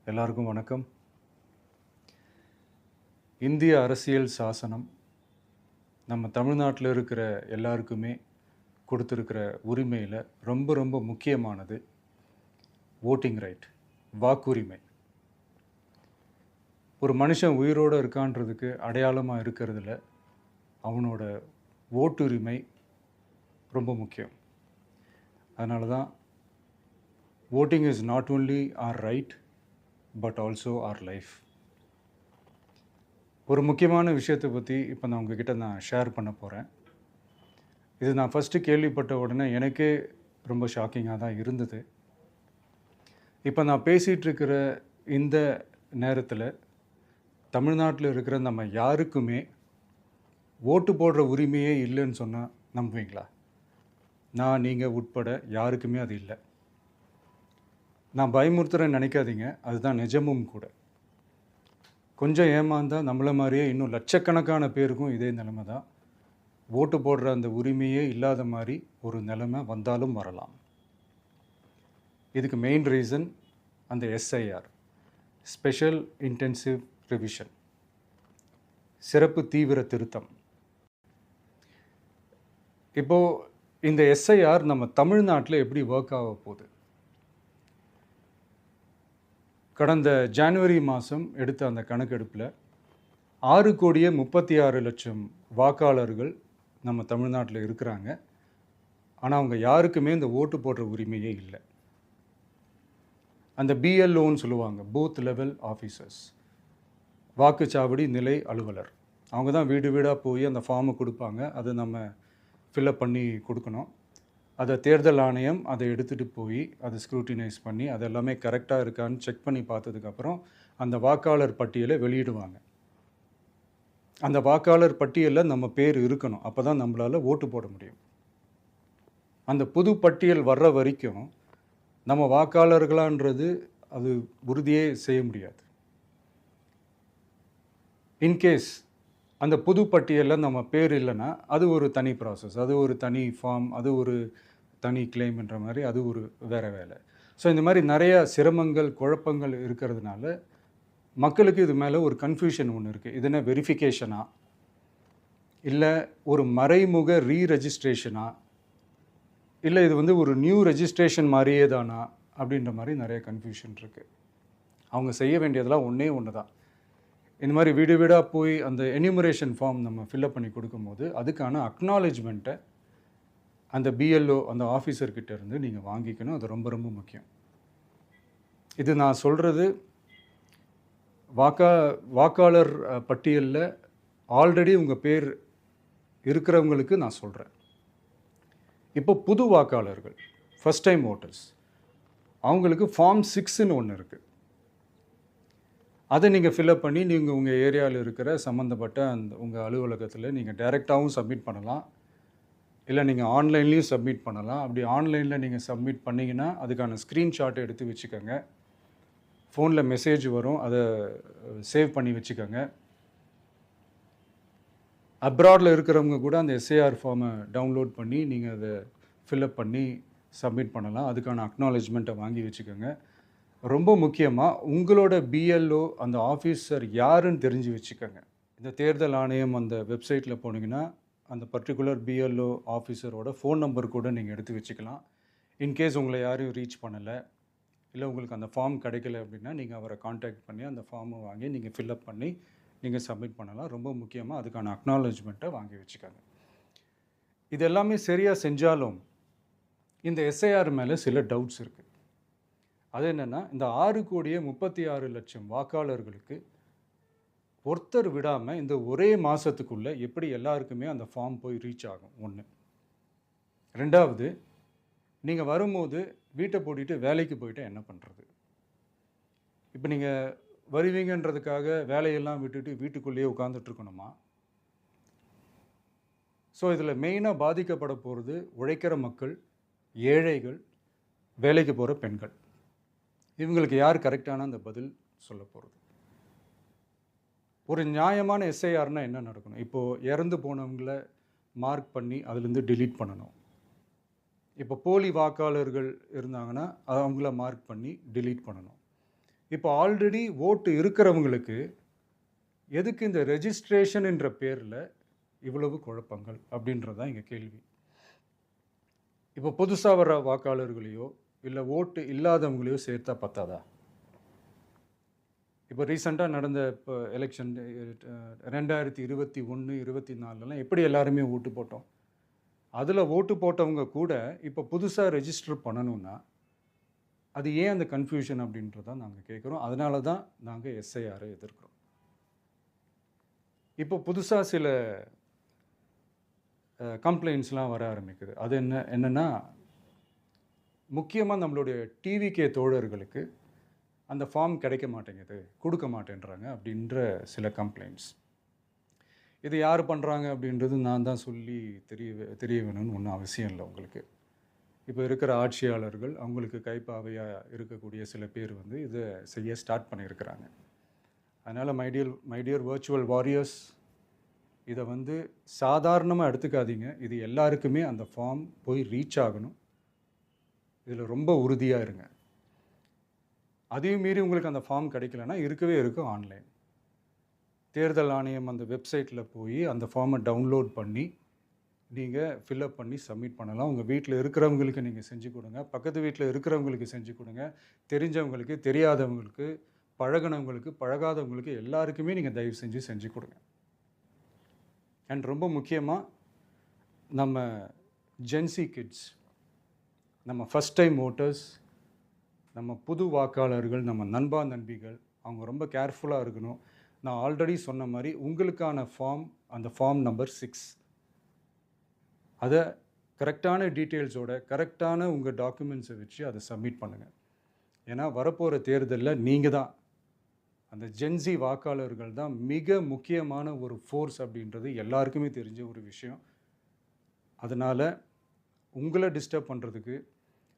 எல்லாருக்கும் வணக்கம். இந்திய அரசியல் சாசனம் நம்ம தமிழ்நாட்டில் இருக்கிற எல்லாருக்குமே கொடுத்துருக்கிற உரிமையில் ரொம்ப ரொம்ப முக்கியமானது ஓட்டிங் ரைட், வாக்குரிமை. ஒரு மனுஷன் உயிரோடு இருக்கான்றதுக்கு அடையாளமாக இருக்கிறதுல அவனோட ஓட்டுரிமை ரொம்ப முக்கியம். அதனால தான் voting is not only our right but also our life. ஒரு முக்கியமான விஷயத்தை பற்றி இப்போ நான் உங்ககிட்ட ஷேர் பண்ண போகிறேன். இது நான் ஃபஸ்ட்டு கேள்விப்பட்ட உடனே எனக்கே ரொம்ப ஷாக்கிங்காக தான் இருந்தது. இப்போ நான் பேசிகிட்ருக்கிற இந்த நேரத்தில் தமிழ்நாட்டில் இருக்கிற நம்ம யாருக்குமே ஓட்டு போடுற உரிமையே இல்லைன்னு சொன்னால் நம்புவீங்களா? நான் நீங்கள் உட்பட யாருக்குமே அது இல்லை. நான் பயமுறுத்துறேன்னு நினைக்காதீங்க, அதுதான் நிஜமும் கூட. கொஞ்சம் ஏமாந்தால் நம்மளை மாதிரியே இன்னும் லட்சக்கணக்கான பேருக்கும் இதே நிலைமை தான். ஓட்டு போடுற அந்த உரிமையே இல்லாத மாதிரி ஒரு நிலைமை வந்தாலும் வரலாம். இதுக்கு மெயின் ரீசன் அந்த எஸ்ஐஆர், ஸ்பெஷல் இன்டென்சிவ் ரிவிஷன், சிறப்பு தீவிர திருத்தம். இப்போது இந்த எஸ்ஐஆர் நம்ம தமிழ்நாட்டில் எப்படி ஒர்க் ஆக போகுது? கடந்த ஜனவரி மாதம் எடுத்த அந்த கணக்கெடுப்பில் 6,36,00,000 வாக்காளர்கள் நம்ம தமிழ்நாட்டில் இருக்கிறாங்க. ஆனால் அவங்க யாருக்குமே இந்த ஓட்டு போடுற உரிமையே இல்லை. அந்த பிஎல்ஓன்னு சொல்லுவாங்க, பூத் லெவல் ஆஃபீஸர்ஸ், வாக்குச்சாவடி நிலை அலுவலர். அவங்க தான் வீடு வீடாக போய் அந்த ஃபார்மை கொடுப்பாங்க. அதை நம்ம ஃபில்அப் பண்ணி கொடுக்கணும். அதை தேர்தல் ஆணையம் அதை எடுத்துகிட்டு போய் அதை ஸ்க்ரூட்டினைஸ் பண்ணி அது எல்லாமே கரெக்டாக இருக்கான்னு செக் பண்ணி பார்த்ததுக்கப்புறம் அந்த வாக்காளர் பட்டியலை வெளியிடுவாங்க. அந்த வாக்காளர் பட்டியலில் நம்ம பேர் இருக்கணும், அப்போ தான் நம்மளால் ஓட்டு போட முடியும். அந்த புது பட்டியல் வர்ற வரைக்கும் நம்ம வாக்காளர்களான்றது அது உறுதியே செய்ய முடியாது. இன்கேஸ் அந்த புது பட்டியலில் நம்ம பேர் இல்லைன்னா அது ஒரு தனி ப்ராசஸ், அது ஒரு தனி ஃபார்ம், அது ஒரு தனி கிளைம்ன்ற மாதிரி அது ஒரு வேறு வேலை. ஸோ இந்த மாதிரி நிறைய சிரமங்கள் குழப்பங்கள் இருக்கிறதுனால மக்களுக்கு இது மேலே ஒரு கன்ஃபியூஷன் ஒன்று இருக்குது. இது என்ன வெரிஃபிகேஷனா இல்லை ஒரு மறைமுக ரீரெஜிஸ்ட்ரேஷனா இல்லை இது வந்து ஒரு நியூ ரெஜிஸ்ட்ரேஷன் மாதிரியே தானா அப்படின்ற மாதிரி நிறைய கன்ஃபியூஷன் இருக்குது. அவங்க செய்ய வேண்டியதெல்லாம் ஒன்று தான். இந்த மாதிரி வீடு வீடாக போய் அந்த என்யூமரேஷன் ஃபார்ம் நம்ம ஃபில்அப் பண்ணி கொடுக்கும்போது அதுக்கான அக்னாலேஜ்மெண்ட்டை அந்த பிஎல்ஓ அந்த ஆஃபீஸர்கிட்ட இருந்து நீங்கள் வாங்கிக்கணும். அது ரொம்ப ரொம்ப முக்கியம். இது நான் சொல்கிறது வாக்காளர் பட்டியலில் ஆல்ரெடி உங்கள் பேர் இருக்கிறவங்களுக்கு நான் சொல்கிறேன். இப்போ புது வாக்காளர்கள், ஃபஸ்ட் டைம் ஓட்டர்ஸ், அவங்களுக்கு ஃபார்ம் 6ன்னு ஒன்று இருக்குது. அதை நீங்கள் ஃபில்அப் பண்ணி நீங்கள் உங்கள் ஏரியாவில் இருக்கிற சம்மந்தப்பட்ட அந்த உங்கள் அலுவலகத்தில் நீங்கள் டைரெக்டாகவும் சப்மிட் பண்ணலாம், இல்லை நீங்கள் ஆன்லைன்லேயும் சப்மிட் பண்ணலாம். அப்படி ஆன்லைனில் நீங்கள் சப்மிட் பண்ணிங்கன்னா அதுக்கான ஸ்க்ரீன்ஷாட்டை எடுத்து வச்சுக்கோங்க. ஃபோனில் மெசேஜ் வரும், அதை சேவ் பண்ணி வச்சுக்கோங்க. அப்ராடில் இருக்கிறவங்க கூட அந்த எஸ்ஏஆர் ஃபார்மை டவுன்லோட் பண்ணி நீங்கள் அதை ஃபில்அப் பண்ணி சப்மிட் பண்ணலாம். அதுக்கான அக்னாலேஜ்மெண்ட்டை வாங்கி வச்சுக்கோங்க. ரொம்ப முக்கியமாக உங்களோட பிஎல்ஓ அந்த ஆஃபீஸர் யாருன்னு தெரிஞ்சு வச்சுக்கோங்க. இந்த தேர்தல் ஆணையம் அந்த வெப்சைட்டில் போனீங்கன்னா அந்த பர்டிகுலர் பிஎல்ஓ ஆஃபீஸரோட ஃபோன் நம்பர் கூட நீங்கள் எடுத்து வச்சுக்கலாம். இன்கேஸ் உங்களை யாரையும் ரீச் பண்ணலை இல்லை உங்களுக்கு அந்த ஃபார்ம் கிடைக்கல அப்படின்னா நீங்கள் அவரை காண்டாக்ட் பண்ணி அந்த ஃபார்மை வாங்கி நீங்கள் ஃபில்அப் பண்ணி நீங்கள் சப்மிட் பண்ணலாம். ரொம்ப முக்கியமாக அதுக்கான அக்னாலேஜ்மெண்ட்டை வாங்கி வச்சுக்கோங்க. இது எல்லாமே சரியாக செஞ்சாலும் இந்த எஸ்ஐஆர் மேலே சில டவுட்ஸ் இருக்குது. அது என்னென்னா, இந்த 6,36,00,000 வாக்காளர்களுக்கு ஒருத்தர் விடாமல் இந்த ஒரே மாதத்துக்குள்ளே எப்படி எல்லாருக்குமே அந்த ஃபார்ம் போய் ரீச் ஆகும்? ஒன்று. ரெண்டாவது, நீங்கள் வரும்போது வீட்டை பூட்டிட்டு வேலைக்கு போயிட்டு என்ன பண்ணுறது? இப்போ நீங்கள் வருவீங்கன்றதுக்காக வேலையெல்லாம் விட்டுட்டு வீட்டுக்குள்ளேயே உட்காந்துட்ருக்கணுமா? ஸோ இதில் மெயினாக பாதிக்கப்பட போகிறது உழைக்கிற மக்கள், ஏழைகள், வேலைக்கு போகிற பெண்கள். இவங்களுக்கு யார் கரெக்டான அந்த பதில் சொல்ல போகிறது? ஒரு நியாயமான எஸ்ஐஆர்னால் என்ன நடக்கணும்? இப்போது இறந்து போனவங்கள மார்க் பண்ணி அதுலேருந்து delete பண்ணணும். இப்போ போலி வாக்காளர்கள் இருந்தாங்கன்னா அவங்கள மார்க் பண்ணி delete பண்ணணும். இப்போ ஆல்ரெடி ஓட்டு இருக்கிறவங்களுக்கு எதுக்கு இந்த ரெஜிஸ்ட்ரேஷன் என்ற பேரில் இவ்வளவு குழப்பங்கள் அப்படின்றது தான் எங்கள் கேள்வி. இப்போ புதுசாக வர்ற வாக்காளர்களையோ இல்லை ஓட்டு இல்லாதவங்களையோ சேர்த்தா பத்தாதா? இப்போ ரீசெண்டாக நடந்த இப்போ எலெக்ஷன் 2021, 24லாம் எப்படி எல்லாருமே ஓட்டு போட்டோம்? அதில் ஓட்டு போட்டவங்க கூட இப்போ புதுசாக ரெஜிஸ்டர் பண்ணணும்னா அது ஏன் அந்த கன்ஃபியூஷன் அப்படின்றதான் நாங்கள் கேட்குறோம். அதனால தான் நாங்கள் எஸ்ஐஆரை எதிர்க்கிறோம். இப்போ புதுசாக சில கம்ப்ளைண்ட்ஸ்லாம் வர ஆரம்பிக்குது. அது என்னென்னா முக்கியமாக நம்மளுடைய டிவிகே தோழர்களுக்கு அந்த ஃபார்ம் கிடைக்க மாட்டேங்குது, கொடுக்க மாட்டேன்றாங்க அப்படின்ற சில கம்ப்ளைண்ட்ஸ். இது யார் பண்ணுறாங்க அப்படின்றது நான் தான் சொல்லி தெரிய வேணும்னு ஒன்றும் அவசியம் இல்லை உங்களுக்கு. இப்போ இருக்கிற ஆட்சியாளர்கள் அவங்களுக்கு கைப்பாவையாக இருக்கக்கூடிய சில பேர் வந்து இதை செய்ய ஸ்டார்ட் பண்ணியிருக்கிறாங்க. அதனால் மைடியர் வர்ச்சுவல் வாரியர்ஸ், இதை வந்து சாதாரணமாக எடுத்துக்காதீங்க. இது எல்லாருக்குமே அந்த ஃபார்ம் போய் ரீச் ஆகணும். இதில் ரொம்ப உறுதியாக இருங்க. அதையும் மீறி உங்களுக்கு அந்த ஃபார்ம் கிடைக்கலன்னா இருக்கவே இருக்கும் ஆன்லைன். தேர்தல் ஆணையம் அந்த வெப்சைட்டில் போய் அந்த ஃபார்மை டவுன்லோட் பண்ணி நீங்கள் ஃபில்அப் பண்ணி சப்மிட் பண்ணலாம். உங்கள் வீட்டில் இருக்கிறவங்களுக்கு நீங்கள் செஞ்சு கொடுங்க, பக்கத்து வீட்டில் இருக்கிறவங்களுக்கு செஞ்சு கொடுங்க, தெரிஞ்சவங்களுக்கு, தெரியாதவங்களுக்கு, பழகினவங்களுக்கு, பழகாதவங்களுக்கு எல்லாருக்குமே நீங்கள் தயவு செஞ்சு கொடுங்க. அண்ட் ரொம்ப முக்கியமாக நம்ம ஜென்சி கிட்ஸ், நம்ம ஃபஸ்ட் டைம் ஓட்டர்ஸ், நம்ம புது வாக்காளர்கள், நம்ம நண்பா நண்பிகள், அவங்க ரொம்ப கேர்ஃபுல்லாக இருக்கணும். நான் ஆல்ரெடி சொன்ன மாதிரி உங்களுக்கான ஃபார்ம், அந்த ஃபார்ம் நம்பர் 6, அதை கரெக்டான டீட்டெயில்ஸோட கரெக்டான உங்கள் டாக்குமெண்ட்ஸை வச்சு அதை சப்மிட் பண்ணுங்கள். ஏன்னா வரப்போகிற தேர்தலில் நீங்கள் தான், அந்த ஜென்சி வாக்காளர்கள் தான் மிக முக்கியமான ஒரு ஃபோர்ஸ் அப்படின்றது எல்லாருக்குமே தெரிஞ்ச ஒரு விஷயம். அதனால் உங்களை டிஸ்டர்ப் பண்ணுறதுக்கு,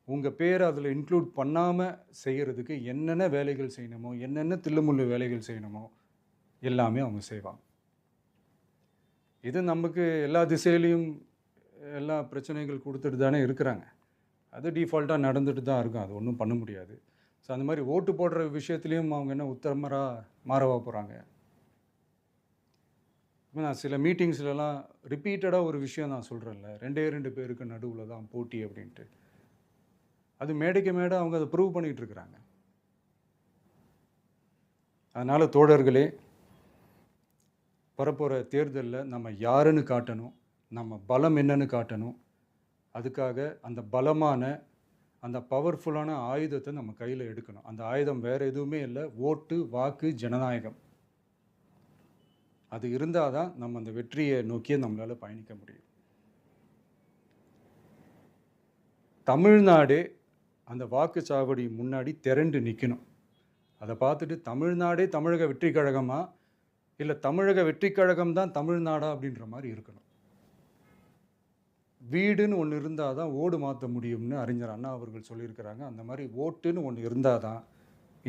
உங்கள் பேரை அதில் இன்க்ளூட் பண்ணாமல் செய்கிறதுக்கு என்னென்ன வேலைகள் செய்யணுமோ, என்னென்ன தில்லுமுள்ளு வேலைகள் செய்யணுமோ எல்லாமே அவங்க செய்வாங்க. இது நமக்கு எல்லா திசையிலையும் எல்லா பிரச்சனைகள் கொடுத்துட்டு தானே இருக்கிறாங்க. அது டிஃபால்ட்டாக நடந்துட்டு தான் இருக்கும். அது ஒன்றும் பண்ண முடியாது. ஸோ அந்த மாதிரி ஓட்டு போடுற விஷயத்துலேயும் அவங்க என்ன மாறவா போகிறாங்க? இப்போ நான் சில மீட்டிங்ஸ்லலாம் ரிப்பீட்டடாக ஒரு விஷயம் நான் சொல்கிறேன்ல, 2 பேருக்கு நடுவில் தான் போட்டி அப்படின்ட்டு. அது மேடைக்கு மேடை அவங்க அதை ப்ரூவ் பண்ணிகிட்டு இருக்கிறாங்க. அதனால் தோழர்களே, வரப்போகிற தேர்தலில் நம்ம யாருன்னு காட்டணும், நம்ம பலம் என்னன்னு காட்டணும். அதுக்காக அந்த பலமான, அந்த பவர்ஃபுல்லான ஆயுதத்தை நம்ம கையில் எடுக்கணும். அந்த ஆயுதம் வேறு எதுவுமே இல்லை, ஓட்டு, வாக்கு, ஜனநாயகம். அது இருந்தால் தான் நம்ம அந்த வெற்றியை நோக்கியே நம்மளால் பயணிக்க முடியும். தமிழ்நாடே அந்த வாக்குச்சாவடி முன்னாடி திரண்டு நிற்கணும். அதை பார்த்துட்டு தமிழ்நாடே தமிழக வெற்றி கழகமா, இல்லை தமிழக வெற்றி கழகம் தான் தமிழ்நாடா அப்படின்ற மாதிரி இருக்கணும். வீடுன்னு ஒன்று இருந்தால் தான் ஓடு மாற்ற முடியும்னு அறிஞர் அண்ணா அவர்கள் சொல்லியிருக்கிறாங்க. அந்த மாதிரி ஓட்டுன்னு ஒன்று இருந்தால் தான்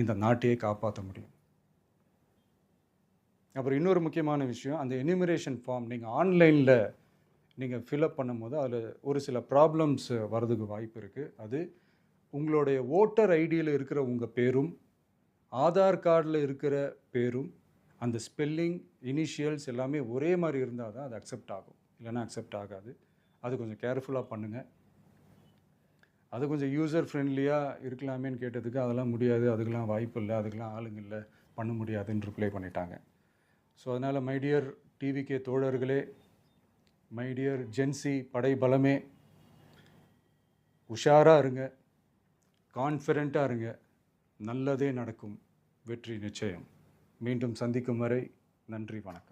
இந்த நாட்டையே காப்பாற்ற முடியும். அப்புறம் இன்னொரு முக்கியமான விஷயம், அந்த எனிமரேஷன் ஃபார்ம் நீங்கள் ஆன்லைனில் நீங்கள் ஃபில்அப் பண்ணும்போது அதில் ஒரு சில ப்ராப்ளம்ஸ் வர்றதுக்கு வாய்ப்பு இருக்குது. அது உங்களுடைய ஓட்டர் ஐடியில் இருக்கிற உங்கள் பேரும், ஆதார் கார்டில் இருக்கிற பேரும், அந்த ஸ்பெல்லிங், இனிஷியல்ஸ் எல்லாமே ஒரே மாதிரி இருந்தால் தான் அது அக்செப்ட் ஆகும், இல்லைன்னா அக்செப்ட் ஆகாது. அது கொஞ்சம் கேர்ஃபுல்லாக பண்ணுங்கள். அது கொஞ்சம் யூசர் ஃப்ரெண்ட்லியாக இருக்கலாமேன்னு கேட்டதுக்கு அதெல்லாம் முடியாது, அதுக்கெலாம் வாய்ப்பு இல்லை, அதுக்கெலாம் ஆளுங்க இல்லை, பண்ண முடியாதுன்னு ரிப்ளை பண்ணிட்டாங்க. ஸோ அதனால் மைடியர் டிவிகே தோழர்களே, மைடியர் ஜென்சி படை பலமே, உஷாராக இருங்க, கான்ஃபிடெண்ட்டாக இருங்க. நல்லதே நடக்கும். வெற்றி நிச்சயம். மீண்டும் சந்திக்கும் வரை நன்றி, வணக்கம்.